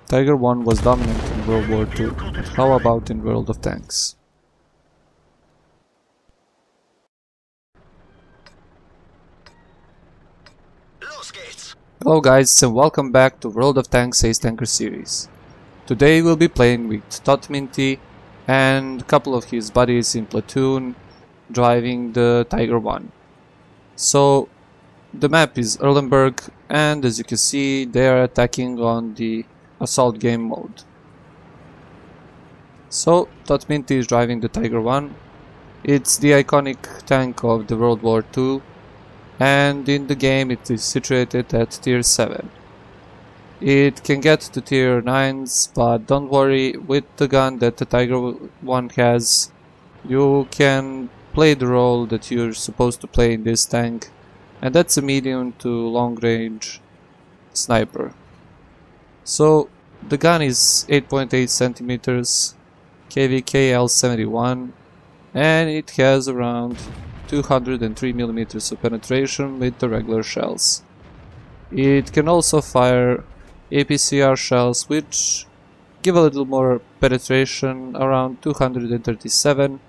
Tiger 1 was dominant in World War II, but how about in World of Tanks? Hello guys and welcome back to World of Tanks Ace Tanker series. Today we'll be playing with Totminty and a couple of his buddies in platoon driving the Tiger 1. So the map is Erlenberg, and as you can see they are attacking on the assault game mode. So Totminty is driving the Tiger 1. It's the iconic tank of the World War II, and in the game it is situated at tier 7. It can get to tier 9s, but don't worry, with the gun that the Tiger 1 has, you can play the role that you're supposed to play in this tank, and that's a medium to long range sniper. So the gun is 8.8 centimeters, KVK L71, and it has around 203 millimeters of penetration with the regular shells. It can also fire APCR shells, which give a little more penetration, around 237,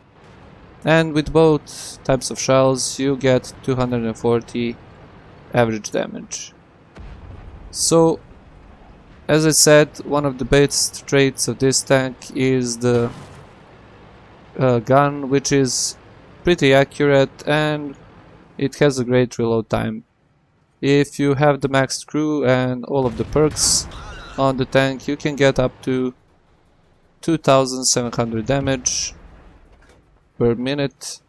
and with both types of shells you get 240 average damage. So as I said, one of the best traits of this tank is the gun, which is pretty accurate and it has a great reload time. If you have the maxed crew and all of the perks on the tank, you can get up to 2700 damage per minute,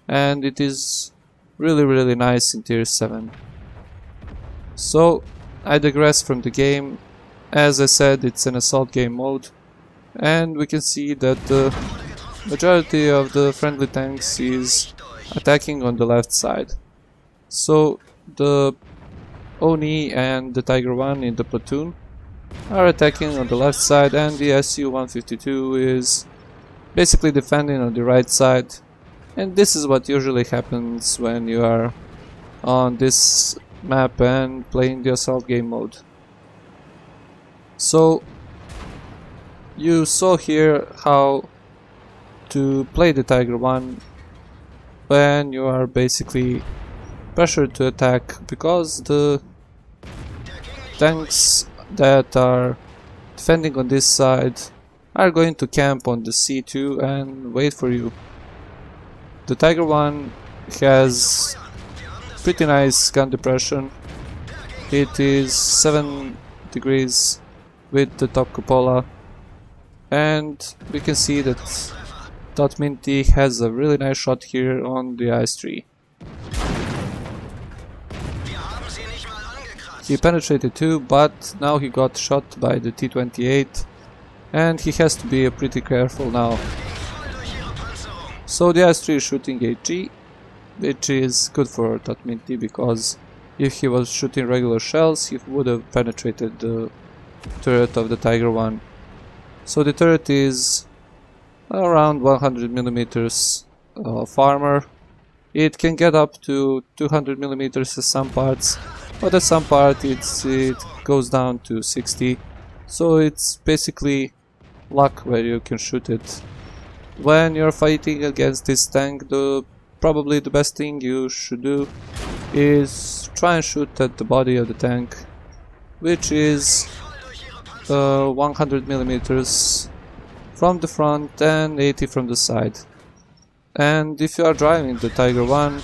and it is really nice in tier 7. So I digress from the game. As I said, it's an assault game mode, and we can see that the majority of the friendly tanks is attacking on the left side. So the Oni and the Tiger 1 in the platoon are attacking on the left side, and the Su-152 is basically defending on the right side. And this is what usually happens when you are on this map and playing the assault game mode. So you saw here how to play the Tiger 1 when you are basically pressured to attack, because the tanks that are defending on this side are going to camp on the C2 and wait for you. The Tiger 1 has pretty nice gun depression. It is 7 degrees with the top cupola, and we can see that Totminty has a really nice shot here on the IS-3. He penetrated too, but now he got shot by the T-28, and he has to be pretty careful now. So the IS-3 is shooting HG, which is good for Totminty, because if he was shooting regular shells he would have penetrated the turret of the Tiger 1. So the turret is around 100 millimeters of armor. It can get up to 200 millimeters at some parts, but at some part it goes down to 60. So it's basically luck where you can shoot it. When you're fighting against this tank, probably the best thing you should do is try and shoot at the body of the tank, which is 100 millimeters from the front and 80 from the side. And if you are driving the Tiger 1,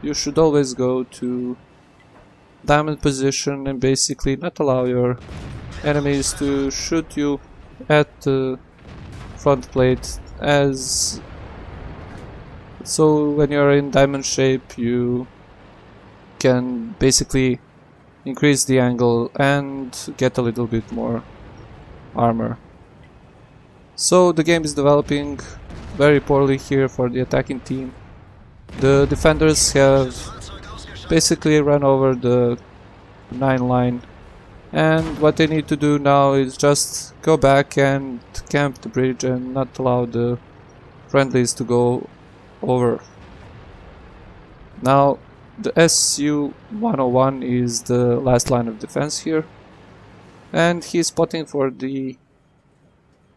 you should always go to diamond position and basically not allow your enemies to shoot you at the front plate, so when you are in diamond shape you can basically increase the angle and get a little bit more armor. So the game is developing very poorly here for the attacking team. The defenders have basically run over the 9 line, and what they need to do now is just go back and camp the bridge and not allow the friendlies to go over. Now the Su-101 is the last line of defense here, and he's spotting for the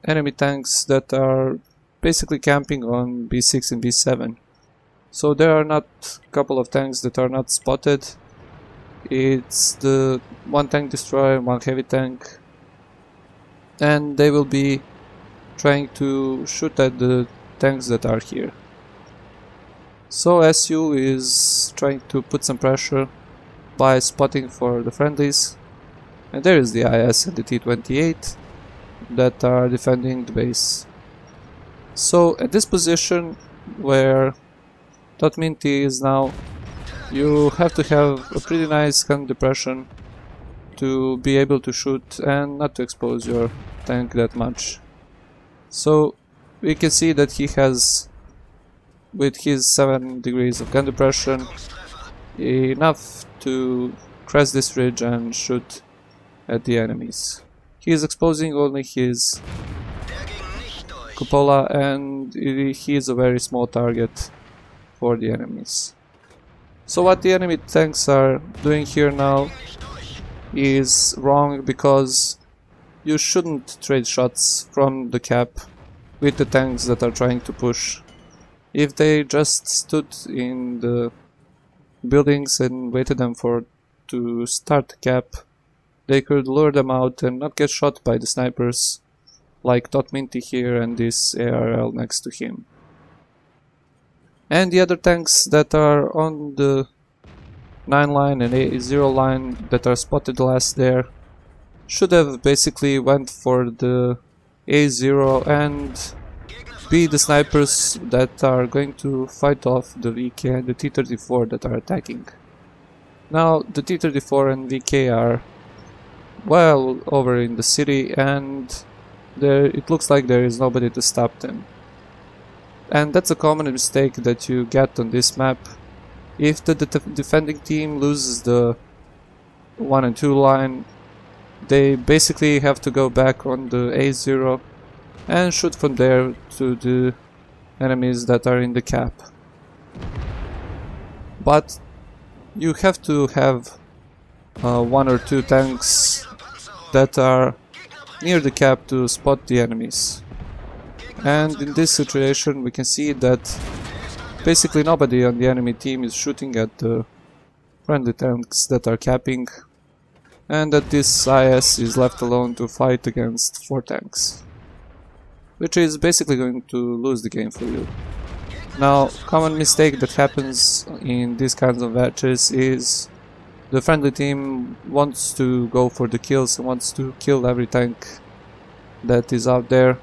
enemy tanks that are basically camping on B6 and B7. So there are not a couple of tanks that are not spotted. It's the one tank destroyer, one heavy tank, and they will be trying to shoot at the tanks that are here. So SU is trying to put some pressure by spotting for the friendlies, and there is the IS and the T-28 that are defending the base. So at this position where totminty is now, you have to have a pretty nice gun depression to be able to shoot and not to expose your tank that much. So we can see that he has, with his 7 degrees of gun depression, enough to crest this ridge and shoot at the enemies. He is exposing only his cupola, and he is a very small target for the enemies. So what the enemy tanks are doing here now is wrong, because you shouldn't trade shots from the cap with the tanks that are trying to push. If they just stood in the buildings and waited them to start the cap, they could lure them out and not get shot by the snipers like totminty here and this ARL next to him. And the other tanks that are on the 9 line and A0 line that are spotted last there should have basically went for the A0 and be the snipers that are going to fight off the VK and the T-34 that are attacking. Now the T-34 and VK are well over in the city, and it looks like there is nobody to stop them. And that's a common mistake that you get on this map. If the defending team loses the 1 and 2 line, they basically have to go back on the A0 and shoot from there to the enemies that are in the cap. But you have to have 1 or 2 tanks that are near the cap to spot the enemies. And in this situation we can see that basically nobody on the enemy team is shooting at the friendly tanks that are capping, and that this IS is left alone to fight against 4 tanks, which is basically going to lose the game for you. Now, common mistake that happens in these kinds of matches is the friendly team wants to go for the kills and wants to kill every tank that is out there.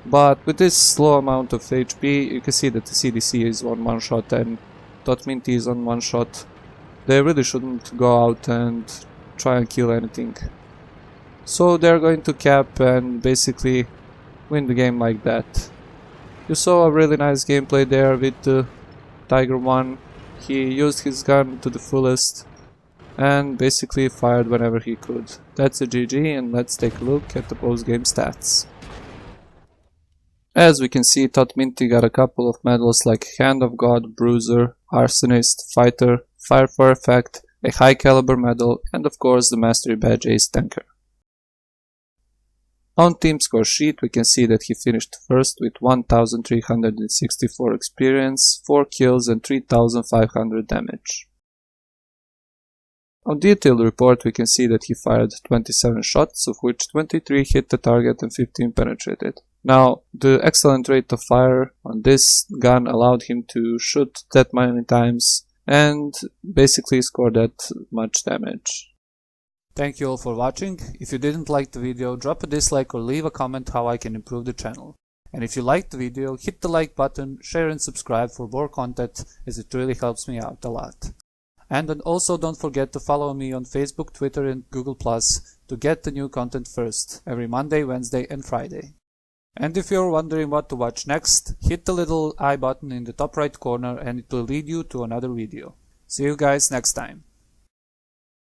But with this low amount of HP, you can see that the CDC is on 1 shot and totminty is on 1 shot. They really shouldn't go out and try and kill anything. So they're going to cap and basically win the game like that. You saw a really nice gameplay there with the Tiger 1. He used his gun to the fullest and basically fired whenever he could. That's a GG, and let's take a look at the post-game stats. As we can see, totminty got a couple of medals like Hand of God, Bruiser, Arsonist, Fighter, Fire for Effect, a high caliber medal, and of course the Mastery Badge Ace Tanker. On team score sheet we can see that he finished first with 1364 experience, 4 kills and 3500 damage. On detailed report we can see that he fired 27 shots, of which 23 hit the target and 15 penetrated. Now, the excellent rate of fire on this gun allowed him to shoot that many times and basically score that much damage. Thank you all for watching. If you didn't like the video, drop a dislike or leave a comment how I can improve the channel. And if you liked the video, hit the like button, share and subscribe for more content, as it really helps me out a lot. And then also don't forget to follow me on Facebook, Twitter and Google Plus to get the new content first, every Monday, Wednesday and Friday. And if you're wondering what to watch next, hit the little I button in the top right corner and it will lead you to another video. See you guys next time.